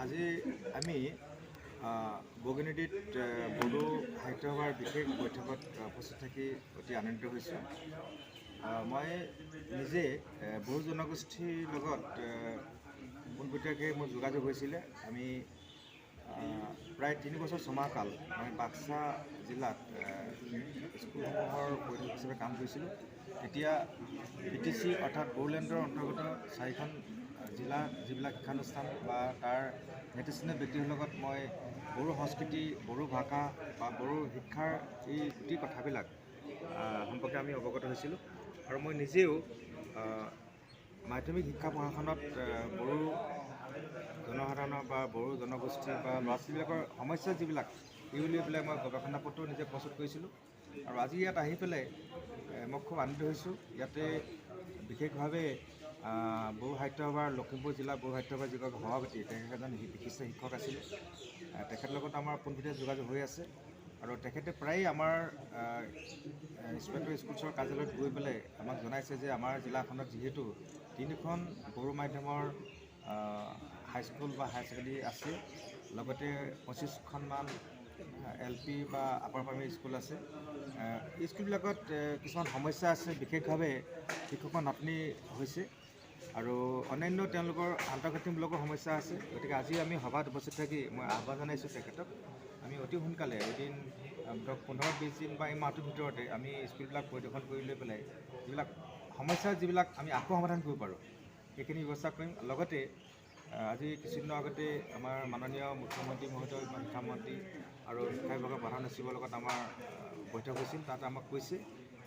আজি আমি বগিনদীত বড়ো সাহিত্য সভাৰ বিশেষ বৈঠকত উপস্থিত থাকি অতি আনন্দিত হৈছোঁ। মই নিজে বড়ো জনগোষ্ঠীৰ লগত পোনপটীয়াকৈ মোৰ যোগাযোগ হৈছিলে। আমি প্ৰায় 3 বছৰ 6 মাহ কাল মই বাক্সা জিলাত স্কুলসমূহৰ পৰিদৰ্শক হিচাপে কাম কৰিছিলোঁ। তেতিয়া BTC অৰ্থাৎ বড়োলেণ্ডৰ অন্তৰ্গত 4খন জিলা যিবিলাক শিক্ষানুষ্ঠান বা তাৰ নেতৃস্থানীয় ব্যক্তিৰ লগত মই বড়ো সংস্কৃতি, বড়ো ভাষা বা বড়ো শিক্ষাৰ এই গোটেই কথাবিলাক সম্পৰ্কে আমি অৱগত হৈছিলোঁ। আৰু মই নিজেও মাধ্যমিক শিক্ষা প্ৰশাসনত বড়ো জনসাধাৰণৰ বা বড়ো জনগোষ্ঠী বা ল'ৰা ছোৱালীবিলাকৰ সমস্যা যিবিলাক এই উলিয়াই পেলাই মই গৱেষণা পত্ৰ নিজে প্ৰস্তুত কৰিছিলোঁ। আৰু আজি ইয়াত আহি পেলাই মই খুব আনন্দিত হৈছোঁ। ইয়াতে বিশেষভাৱে বড়ো সাহিত্য সভাৰ লখিমপুৰ জিলা বড়ো সাহিত্য সভাৰ যিগৰাকী সভাপতি তেখেত এজন বিশিষ্ট শিক্ষক আছিলে। তেখেতৰ লগত আমাৰ পোনপটীয়া যোগাযোগ হৈ আছে। আৰু তেখেতে প্ৰায় আমাৰ ইন্সপেক্টৰ স্কুলছৰ কাৰ্যালয়ত গৈ পেলাই আমাক জনাইছে যে আমাৰ জিলাখনত যিহেতু 3খন বড়ো মাধ্যমৰ হাইস্কুল বা হায়াৰ ছেকেণ্ডেৰী আছে, লগতে 25খনমান LP বা আপাৰ প্ৰাইমেৰী স্কুল আছে। এই স্কুলবিলাকত কিছুমান সমস্যা আছে, বিশেষভাৱে শিক্ষকৰ নাটনি হৈছে আৰু অন্যান্য তেওঁলোকৰ আন্তঃগাঁথনিমূলকৰ সমস্যা আছে। গতিকে আজি আমি সভাত উপস্থিত থাকি মই আহ্বান জনাইছোঁ তেখেতক আমি অতি সোনকালে এদিন 15-20 দিন বা এই মাহটোৰ ভিতৰতে আমি স্কুলবিলাক পৰিদৰ্শন কৰি লৈ পেলাই যিবিলাক সমস্যা যিবিলাক আমি আকৌ সমাধান কৰিব পাৰোঁ সেইখিনি ব্যৱস্থা কৰিম। লগতে আজি কিছুদিনৰ আগতে আমাৰ মাননীয় মুখ্যমন্ত্ৰী মহোদয় বা শিক্ষামন্ত্ৰী আৰু শিক্ষা বিভাগৰ প্ৰধান সচিবৰ লগত আমাৰ বৈঠক হৈছিল। তাত আমাক কৈছে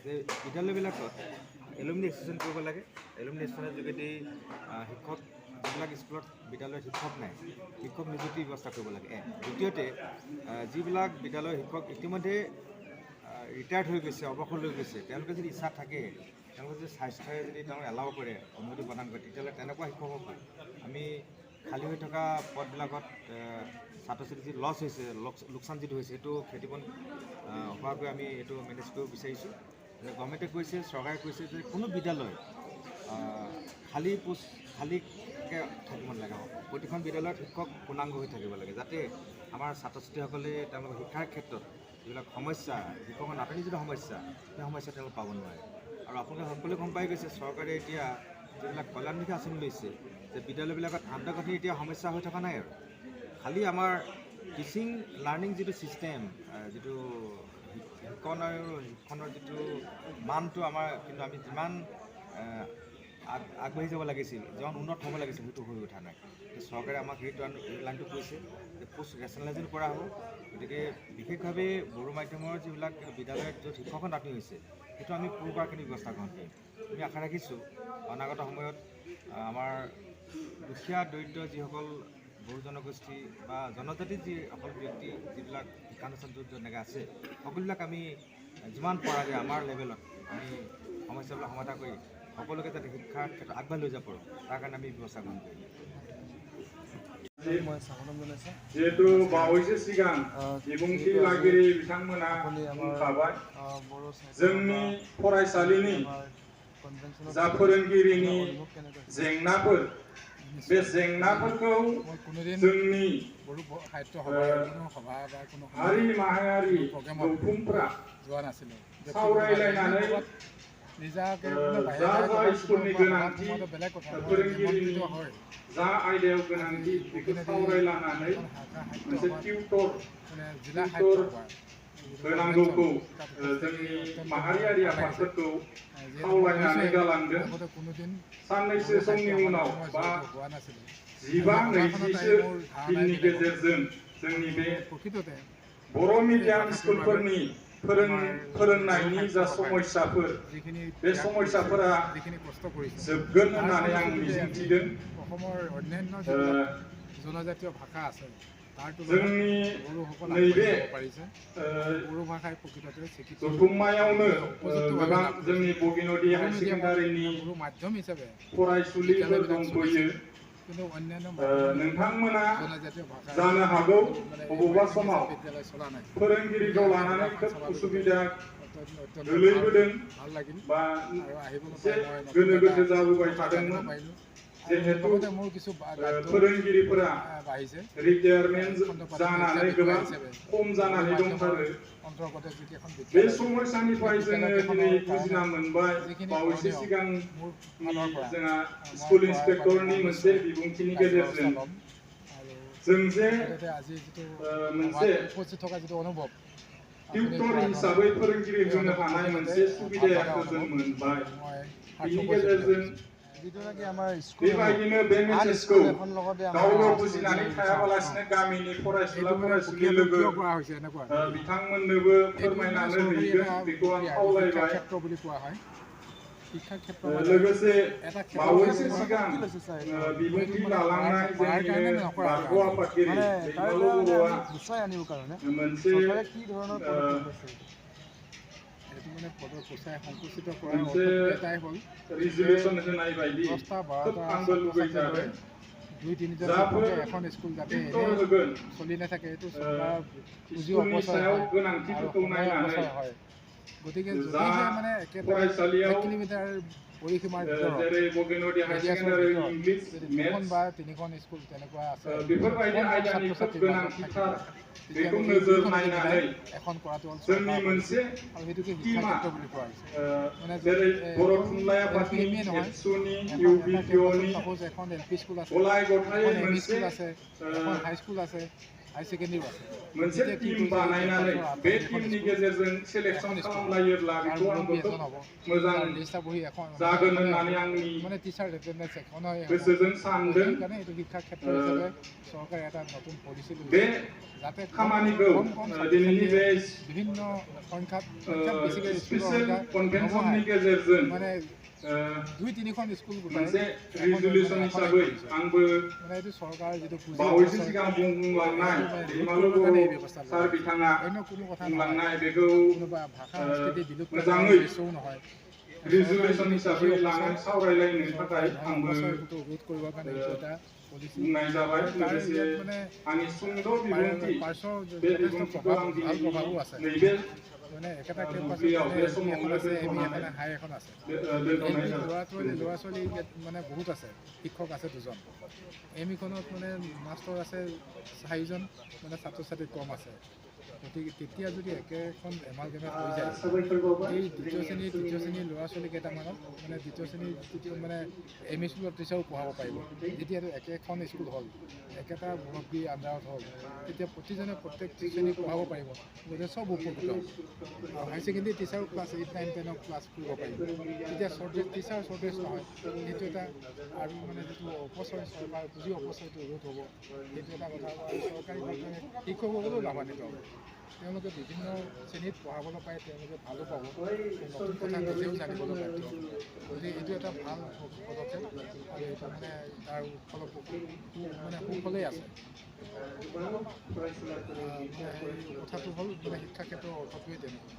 যে বিদ্যালয়বিলাকত এলুমিনি এছ'চিয়েশ্যন কৰিব লাগে। এলুমিনি এছ'চিয়েশ্যনৰ যোগেদি শিক্ষক যিবিলাক স্কুলত বিদ্যালয়ত শিক্ষক নাই, শিক্ষক নিযুক্তি ব্যৱস্থা কৰিব লাগে। দ্বিতীয়তে যিবিলাক বিদ্যালয়ৰ শিক্ষক ইতিমধ্যে ৰিটায়াৰ্ড হৈ গৈছে, অৱসৰ লৈ গৈছে, তেওঁলোকে যদি ইচ্ছা থাকে, তেওঁলোকে যদি স্বাস্থ্যই যদি তেওঁলোকে এলাও কৰে, অনুমতি প্ৰদান কৰে, তেতিয়াহ'লে তেনেকুৱা শিক্ষকক আমি খালী হৈ থকা পদবিলাকত ছাত্ৰ ছাত্ৰী যি লছ হৈছে, লোকচান যিটো হৈছে সেইটো ক্ষতিপূৰণ হোৱাকৈ আমি এইটো মেনেজ কৰিব বিচাৰিছোঁ। গভৰ্ণমেণ্টে কৈছে, চৰকাৰে কৈছে যে কোনো বিদ্যালয় খালীকৈ থাকিব নালাগে। প্ৰতিখন বিদ্যালয়ত শিক্ষক পূৰ্ণাংগ হৈ থাকিব লাগে, যাতে আমাৰ ছাত্ৰ ছাত্ৰীসকলে তেওঁলোকৰ শিক্ষাৰ ক্ষেত্ৰত যিবিলাক সমস্যা, শিক্ষকৰ নাটনি যিটো সমস্যা, সেই সমস্যা তেওঁলোকে পাব নোৱাৰে। আৰু আপোনালোকে সকলোৱে গম পাই গৈছে চৰকাৰে এতিয়া যিবিলাক কল্যাণমুখী আঁচনি লৈছে যে বিদ্যালয়বিলাকত আন্তঃগাঁথনি এতিয়া সমস্যা হৈ থকা নাই। আৰু খালি আমাৰ টিচিং লাৰ্ণিং যিটো ছিষ্টেম, যিটো শিক্ষণ আৰু শিক্ষণৰ যিটো মানটো আমাৰ কিন্তু আমি যিমান আগবাঢ়ি যাব লাগিছিল, যিমান উন্নত হ'ব লাগিছিল সেইটো হৈ উঠা নাই। চৰকাৰে আমাক সেইটো লাইনটো কৈছে যে পোষ্ট ৰেচনেলাইজেশ্যন কৰা হ'ব। গতিকে বিশেষভাৱে বড়ো মাধ্যমৰ যিবিলাক বিদ্যালয়ত য'ত শিক্ষকৰ নাটনি হৈছে সেইটো আমি পূৰ কৰাখিনি ব্যৱস্থা গ্ৰহণ কৰিম। আমি আশা ৰাখিছোঁ অনাগত সময়ত আমাৰ দুখীয়া দৰিদ্ৰ যিসকল বড়ো জনগোষ্ঠী বা জনজাতিৰ যিসকল ব্যক্তি যিবিলাক শিক্ষানুষ্ঠান য'ত যেনেকৈ আছে, সকলোবিলাক আমি যিমান পৰা যায় আমাৰ লেভেলত আমি সমস্যাবিলাক সমাধান কৰি সকলোকে যাতে শিক্ষাৰ ক্ষেত্ৰত আগবাঢ়ি লৈ যাব পাৰোঁ তাৰ কাৰণে আমি ব্যৱস্থা গ্ৰহণ কৰিম। जिहेतु बावैसो सिगां बिबुंथि लागिरि बिथांमोना बुंखाबाय जोंनि फरायसालिनि जा फोरोंगिरिनि जेंनाफोर, बे जेंनाफोरखौ जोंनि हारि माहारियारि गौथुमफ्रा सावरायलायनानै जा स्कुलनि गोनांथि, फोरोंगिरिनि जा आयदायाव गोनांथि बेखौ सावरायलायनानै मोनसे टिउटर होनांगौखौ जोंनि माहारियारि आफादफोरखौ खावलायनानै गालांदों। साननैसो समनि उनाव बा 15-20 दिननि गेजेरजों जोंनि बे बर' मिडियाम स्कुलफोरनि फोरोंनायनि जा समस्याफोर, बे समस्याफोरा जोबगोन होननानै आं मिजिंथिदों। জনজাতীয় ভাষা আছে जोंनि नैबे जथुम्मायावनो गोबां जोंनि बगिनदि हाई सेकेन्डारिनि फरायसुलिफोर दंफैयो। नोंथांमोना जानो हागौ बबेबा समाव फोरोंगिरिखौ लानानै खोब उसुबिदा गोलैबोदों बा एसे गोनो गोथो जाबोबाय थादोंमोन। जिहेतु লগতে মোৰ কিছু फोरोंगिरिफोरा বাঢ়িছে रिटायारमेन्ट जानानै गोबां खम जानानै दंथारो অন্তৰ্গত যিকেইখন बे বিদ্যালয় समयसानिफ्राय जोङो दिनै बुजिना मोनबाय बावैसो सिगां जोंहा स्कुल इन्सपेक्टरनि मोनसे बिबुंथिनि गेजेरजों जों जे আজি যিটো मोनसे উপস্থিত থকা যিটো অনুভৱ टिउटर हिसाबै फोरोंगिरि होनो हानाय मोनसे सुबिदाखौ जों मोनबाय बिनि गेजेरजों बेबायदिनो बे मेसेजखौ गावल' बुजिनानै थायाबालासिनो गामिनि फरायसुला फरायसुलि लोगो बिथांमोननोबो फोरमायनानै हैगोन बेखौ आं खावलायबाय लोगोसे बावैसो सिगां बिबुंथि लालांनाय जोंनिनो बारग' आफादगिरि दैमालु बर'आ मोनसे रिजलिउसन होनाय बायदि खोब आंबो लुबैजादों जाफोर टिउटर होगोन स्कुलनि सायाव गोनांथिफोरखौ नायनानै जा फरायसालियाव जेरै बगिनदि हाई सेकेन्डारि इंलिश मेथ्स बेफोरबायदि आयदानि खोब गोनांथिथार बेखौ नोजोर नायनानै जोंनि मोनसे टीमा जेरै बर' थुनलाइ आफादनि एबसुनि इउबिपिअनि गलाय गथायै मोनसे टीम बानायनानै बे टीमनि गेजेरजों सेलेक्सन खालामलायोब्ला बेखौ आंबो खोब मोजां जागोन होननानै आंनि गोसोजों सानदों बे खामानिखौ दिनैनि बे स्पेसियेल कनभेनसननि गेजेरजों मोनसे रिजलिउसन हिसाबै आंबो बावैसो सिगां बुंलांनाय दैमालु बर' सार बिथाङा बुंलांनाय बेखौ मोजाङै रिजलिउसन हिसाबै लानानै सावरायलायनो थाखाय आंबो बुंनाय जाबाय लोगोसे आंनि सुंद' बिबुंथि बे बिबुंथिखौ आं दिनैनि नैबे बुब्लियाव बे समावनो दोनथ'नानै दोनथ'नाय जाबाय ল'ৰা ছোৱালী মানে বহুত আছে শিক্ষক আছে 2জন এমিখনত মানে মাষ্টৰ আছে 4জন মানে ছাত্ৰ ছাত্ৰী কম আছে গতিকে তেতিয়া যদি একেখন এমালগেমেট হৈ যায় এই দ্বিতীয় শ্ৰেণীৰ ল'ৰা ছোৱালী কেইটামানক মানে দ্বিতীয় শ্ৰেণীৰ তৃতীয় মানে এম ই স্কুলৰ টিচাৰো পঢ়াব পাৰিব যেতিয়া একেখন স্কুল হ'ল একেটা মুৰব্বী আণ্ডাৰত হ'ল তেতিয়া প্ৰতিজনে প্ৰত্যেক শ্ৰেণীক পঢ়াব পাৰিব গতিকে চব উপকৃত হ'ব আৰু হাই ছেকেণ্ডেৰী টিচাৰো ক্লাছ 8, 9, 10 ক্লাছ কৰিব পাৰিব তেতিয়া টিচাৰ শ্বৰ্টেজ নহয় সেইটো এটা আৰু মানে যিটো অপচয় চৰকাৰ পুঁজি অপচয়টো ৰোধ হ'ব সেইটো এটা কথা চৰকাৰী শিক্ষকসকলেও লাভান্বিত হ'ব তেওঁলোকে বিভিন্ন শ্ৰেণীত পঢ়াবলৈ পায় তেওঁলোকে ভালো পাব নতুন কথা নিজেও জানিবলৈ বাধ্য গতিকে এইটো এটা ভাল পদক্ষেপ আৰু এইটো মানে তাৰ মানে সুফলেই আছে কথাটো হ'ল মানে শিক্ষা ক্ষেত্ৰৰ অৰ্থটোৱে তেনেকুৱা